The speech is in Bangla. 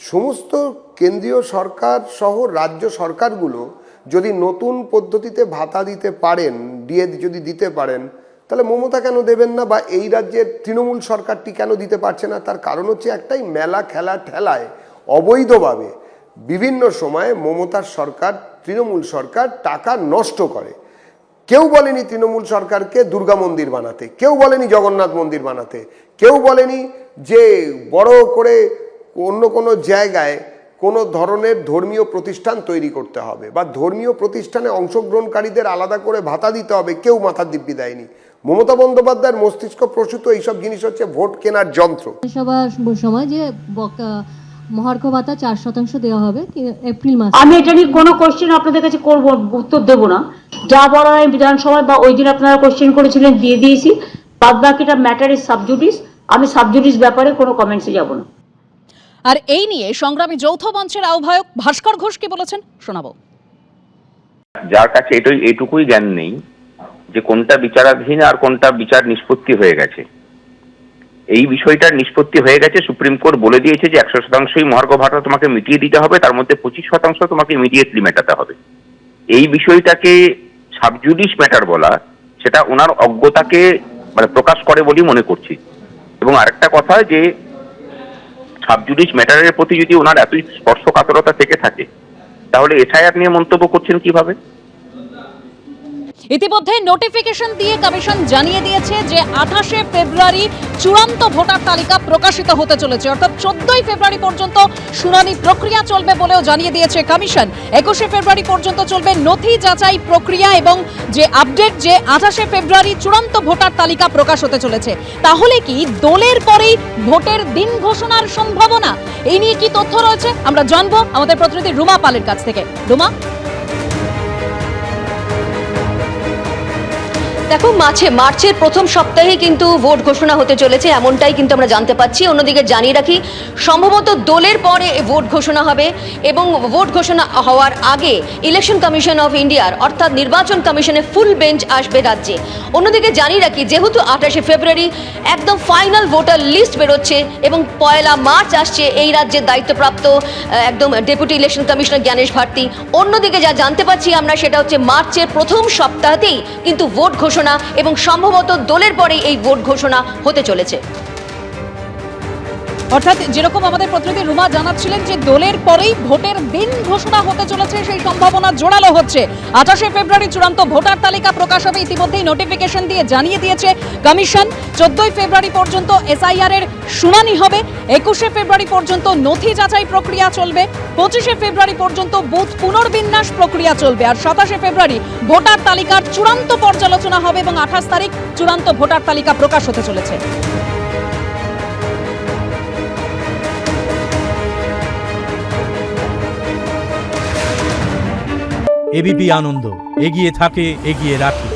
সমস্ত কেন্দ্রীয় সরকার সহ রাজ্য সরকারগুলো যদি নতুন পদ্ধতিতে ভাতা দিতে পারেন, যদি দিতে পারেন, তাহলে মমতা কেন দেবেন না, বা এই রাজ্যের তৃণমূল সরকারটি কেন দিতে পারছে না? তার কারণ হচ্ছে একটাই, মেলা খেলা ঠেলায় অবৈধভাবে বিভিন্ন সময়ে মমতার সরকার, তৃণমূল সরকার টাকা নষ্ট করে। কেউ বলেনি তৃণমূল সরকারকে দুর্গা মন্দির বানাতে, কেউ বলেনি জগন্নাথ মন্দির বানাতে, কেউ বলেনি যে বড় করে অন্য কোনো জায়গায় কোনো ধরনের ধর্মীয় প্রতিষ্ঠান তৈরি করতে হবে বা ধর্মীয় প্রতিষ্ঠানে অংশগ্রহণকারীদের আলাদা করে ভাতা দিতে হবে, কেউ মাথার দিব্যি দেয়নি। মমতা বন্দ্যোপাধ্যায়ের মস্তিষ্ক প্রসূত এইসব জিনিস হচ্ছে ভোট কেনার যন্ত্র। সময় যে মহার্ঘ ভাতা 4% দেওয়া হবে এপ্রিল মাসে। আমি এটা নিয়ে কোনো কোশ্চেন আপনাদের কাছে করব, উত্তর দেব না। যা বলার আমি বিধানসভায় বা ওই দিন আপনারা কোশ্চেন করেছিলেন দিয়ে দিয়েছি। বাদ বাকিটা ম্যাটার ইজ সাবজুডিস। আমি সাবজুডিস ব্যাপারে কোনো কমেন্টসে যাব না। আর এই নিয়ে সংগ্রামী যৌথ মঞ্চের আহ্বায়ক ভাস্কর ঘোষ কি বলেছেন শোনাবো। যার কাছে এইটুকুই জ্ঞান নেই যে কোনটা বিচারাধীন আর কোনটা বিচার নিষ্পত্তি হয়ে গেছে, এই বিষয়টার নিষ্পত্তি হয়ে গেছে। সুপ্রিম কোর্ট বলে দিয়েছে যে 100%ই মহার্ঘ ভাতা তোমাকে মিটিয়ে দিতে হবে, তার মধ্যে 25% তোমাকে ইমিডিয়েটলি মেটাতে হবে। এই বিষয়টাকে সাবজুডিস ম্যাটার বলা, সেটা ওনার অজ্ঞতাকে প্রকাশ করে বলেই মনে করছি। এবং আরেকটা কথা, যে সাবজুডিস ম্যাটারের প্রতি যদি ওনার এতই স্পর্শকাতরতা থেকে থাকে, তাহলে এসআইআর নিয়ে মন্তব্য করছেন কিভাবে? ইতিমধ্যে নোটিফিকেশন দিয়ে কমিশন জানিয়ে দিয়েছে যে 28শে ফেব্রুয়ারি চূড়ান্ত ভোটার তালিকা প্রকাশিত হতে চলেছে, অর্থাৎ 14ই ফেব্রুয়ারি পর্যন্ত শুনানি প্রক্রিয়া চলবে বলেও জানিয়ে দিয়েছে কমিশন। 21শে ফেব্রুয়ারি পর্যন্ত চলবে নথি যাচাই প্রক্রিয়া এবং যে আপডেট, যে 28শে ফেব্রুয়ারি চূড়ান্ত ভোটার তালিকা প্রকাশ হতে চলেছে। তাহলে কি দোলের পরেই ভোটের দিন ঘোষণার সম্ভাবনা? এই নিয়ে কি তথ্য রয়েছে আমরা জানবো আমাদের প্রতিনিধি রুমা পালের কাছ থেকে। রুমা, দেখো, মার্চের প্রথম সপ্তাহে কিন্তু ভোট ঘোষণা হতে চলেছে, এমনটাই কিন্তু আমরা জানতে পাচ্ছি। অন্যদিকে জানিয়ে রাখি, সম্ভবত দোলের পরে ভোট ঘোষণা হবে এবং ভোট ঘোষণা হওয়ার আগে ইলেকশন কমিশন অফ ইন্ডিয়ার অর্থাৎ নির্বাচন কমিশনের ফুল বেঞ্চ আসবে রাজ্যে। অন্যদিকে জানিয়ে রাখি, যেহেতু 28শে ফেব্রুয়ারি একদম ফাইনাল ভোটার লিস্ট বেরোচ্ছে এবং 1 মার্চ আসছে এই রাজ্যের দায়িত্বপ্রাপ্ত একদম deputy election commissioner Gyanesh Bharti. অন্যদিকে যা জানতে পাচ্ছি আমরা, সেটা হচ্ছে মার্চের প্রথম সপ্তাহতেই কিন্তু ভোট ঘোষণা এবং সম্ভবত দোলের পরেই এই ভোট ঘোষণা হতে চলেছে। অর্থাৎ যেরকম আমাদের প্রতিনিধি রুমা জানাচ্ছিলেন যে দোলের পরেই ভোটের দিন ঘোষণা হতে চলেছে, সেই সম্ভাবনা জোরালো হচ্ছে। 28শে ফেব্রুয়ারি চূড়ান্ত ভোটার তালিকা প্রকাশ হবে, ইতিমধ্যেই নোটিফিকেশন দিয়ে জানিয়ে দিয়েছে কমিশন। 14ই ফেব্রুয়ারি পর্যন্ত এসআইআর এর শুনানি হবে, 21শে ফেব্রুয়ারি পর্যন্ত নথি যাচাই প্রক্রিয়া চলবে, 25শে ফেব্রুয়ারি পর্যন্ত বুথ পুনর্বিন্যাস প্রক্রিয়া চলবে, আর 27শে ফেব্রুয়ারি ভোটার তালিকার চূড়ান্ত পর্যালোচনা হবে এবং 28 তারিখ চূড়ান্ত ভোটার তালিকা প্রকাশ হতে চলেছে। এবিপি আনন্দ, এগিয়ে থাকে, এগিয়ে রাখে।